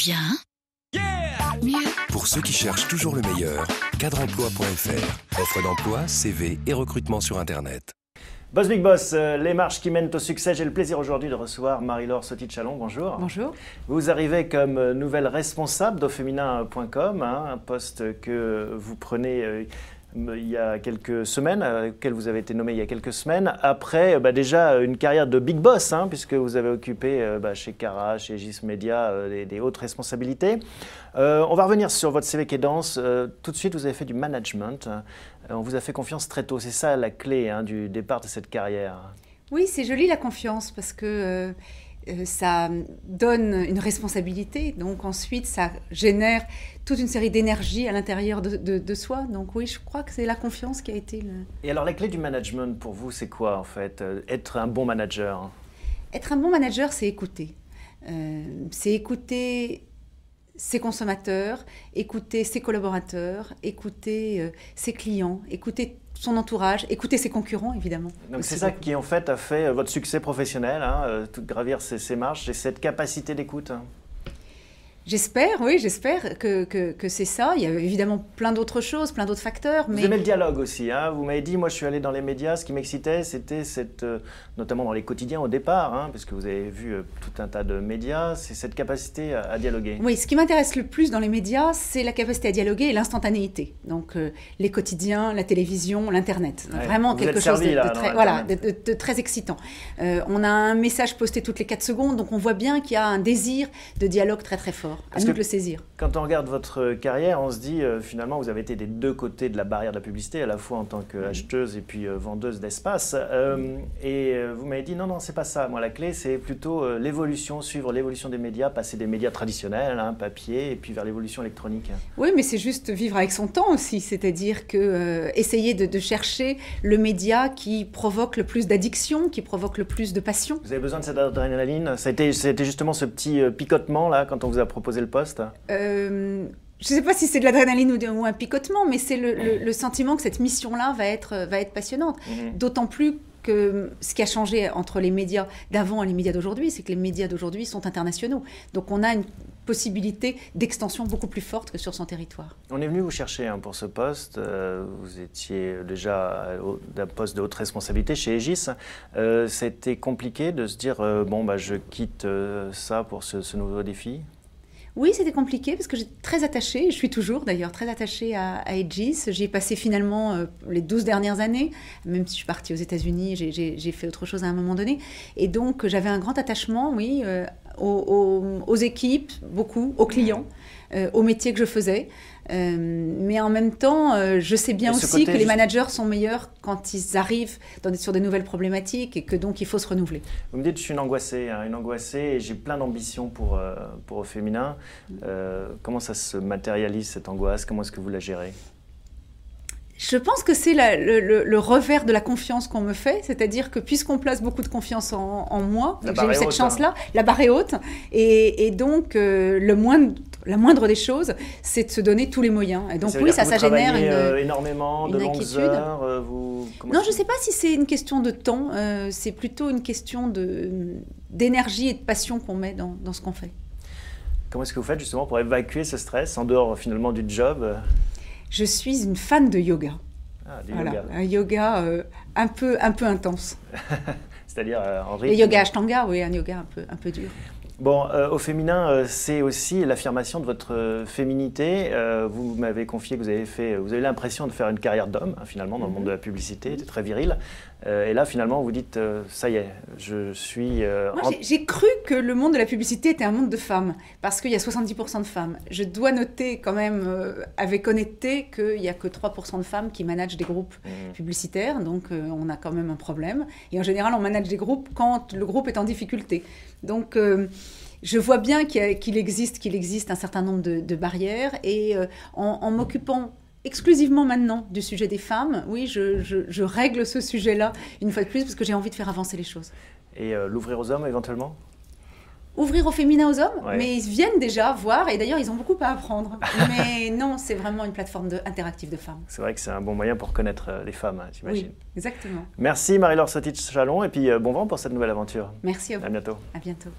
Bien. Mieux. Pour ceux qui cherchent toujours le meilleur, cadreemploi.fr. Offre d'emploi, CV et recrutement sur Internet. Boss Big Boss, les marches qui mènent au succès. J'ai le plaisir aujourd'hui de recevoir Marie-Laure Sauty-de-Chalon. Bonjour. Bonjour. Vous arrivez comme nouvelle responsable d'Aufeminin.com, un poste que vous prenez il y a quelques semaines, auquel vous avez été nommé il y a quelques semaines, après déjà une carrière de Big Boss, puisque vous avez occupé chez Cara, chez Gis Media, des hautes responsabilités. On va revenir sur votre CV qui est dense. Tout de suite, vous avez fait du management. On vous a fait confiance très tôt. C'est ça la clé du départ de cette carrière. Oui, c'est joli la confiance parce que ça donne une responsabilité. Donc ensuite, ça génère toute une série d'énergie à l'intérieur de soi. Donc oui, je crois que c'est la confiance qui a été le... Et alors la clé du management pour vous, c'est quoi en fait? Être un bon manager? Être un bon manager, c'est écouter. C'est écouter ses consommateurs, écouter ses collaborateurs, écouter ses clients, écouter son entourage, écouter ses concurrents, évidemment. Donc c'est ça qui en fait a fait votre succès professionnel, gravir ces marches, c'est cette capacité d'écoute. J'espère, oui, j'espère que c'est ça. Il y a évidemment plein d'autres choses, plein d'autres facteurs. Vous aimez le dialogue aussi. Vous m'avez dit, moi je suis allé dans les médias, ce qui m'excitait, c'était notamment dans les quotidiens au départ, puisque vous avez vu tout un tas de médias, c'est cette capacité à dialoguer. Oui, ce qui m'intéresse le plus dans les médias, c'est la capacité à dialoguer et l'instantanéité. Donc les quotidiens, la télévision, l'Internet. Ouais, vraiment quelque chose de très excitant. On a un message posté toutes les 4 secondes, donc on voit bien qu'il y a un désir de dialogue très très fort. À nous de le saisir. Quand on regarde votre carrière, on se dit finalement vous avez été des deux côtés de la barrière de la publicité, à la fois en tant qu'acheteuse et puis vendeuse d'espace. Et vous m'avez dit non, c'est pas ça. Moi, la clé, c'est plutôt l'évolution, suivre l'évolution des médias, passer des médias traditionnels, papier, et puis vers l'évolution électronique. Oui, mais c'est juste vivre avec son temps aussi, c'est-à-dire que essayer de chercher le média qui provoque le plus d'addiction, qui provoque le plus de passion. Vous avez besoin de cette adrénaline? C'était justement ce petit picotement là quand on vous a proposé le poste? Je ne sais pas si c'est de l'adrénaline ou un picotement, mais c'est le sentiment que cette mission-là va être passionnante. D'autant plus que ce qui a changé entre les médias d'avant et les médias d'aujourd'hui, c'est que les médias d'aujourd'hui sont internationaux. Donc on a une possibilité d'extension beaucoup plus forte que sur son territoire. On est venu vous chercher pour ce poste. Vous étiez déjà d'un poste de haute responsabilité chez Aegis. C'était compliqué de se dire je quitte ça pour ce nouveau défi? Oui, c'était compliqué parce que j'étais très attachée, je suis toujours d'ailleurs très attachée à Aegis. J'y ai passé finalement les 12 dernières années, même si je suis partie aux États-Unis, j'ai fait autre chose à un moment donné. Et donc j'avais un grand attachement, oui, aux équipes, beaucoup, aux clients, au métier que je faisais. Mais en même temps, je sais bien aussi que les managers sont meilleurs quand ils arrivent sur des nouvelles problématiques et que donc il faut se renouveler. Vous me dites que je suis une angoissée et j'ai plein d'ambitions pour Aufeminin. Comment ça se matérialise cette angoisse? Comment est-ce que vous la gérez? Je pense que c'est le revers de la confiance qu'on me fait, c'est-à-dire que puisqu'on place beaucoup de confiance en moi, j'ai eu cette chance-là, la barre est haute, et donc la moindre des choses, c'est de se donner tous les moyens. Et donc oui, ça génère énormément de longues heures. Non, je ne sais pas si c'est une question de temps, c'est plutôt une question d'énergie et de passion qu'on met dans ce qu'on fait. Comment est-ce que vous faites justement pour évacuer ce stress en dehors finalement du job? Je suis une fan de yoga. Yoga. Un yoga un peu intense. C'est-à-dire en rythme. Le yoga Ashtanga, oui, un yoga un peu dur. Bon, Aufeminin, c'est aussi l'affirmation de votre féminité. Vous m'avez confié que vous avez l'impression de faire une carrière d'homme, finalement, dans le monde de la publicité, c'est très viril. Et là, finalement, vous dites, ça y est, je suis... Moi, j'ai cru que le monde de la publicité était un monde de femmes, parce qu'il y a 70% de femmes. Je dois noter quand même, avec honnêteté, qu'il n'y a que 3% de femmes qui managent des groupes publicitaires, donc on a quand même un problème. Et en général, on manage des groupes quand le groupe est en difficulté. Donc... je vois bien qu'il existe un certain nombre de barrières et en m'occupant exclusivement maintenant du sujet des femmes, oui, je règle ce sujet-là une fois de plus parce que j'ai envie de faire avancer les choses. Et l'ouvrir aux hommes éventuellement? Ouvrir Aufeminin aux hommes, ouais. Mais ils viennent déjà voir et d'ailleurs ils ont beaucoup à apprendre. Mais non, c'est vraiment une plateforme interactive de femmes. C'est vrai que c'est un bon moyen pour connaître les femmes, j'imagine. Oui, exactement. Merci Marie-Laure Sauty-de-Chalon et puis bon vent pour cette nouvelle aventure. Merci à vous. À bientôt. À bientôt.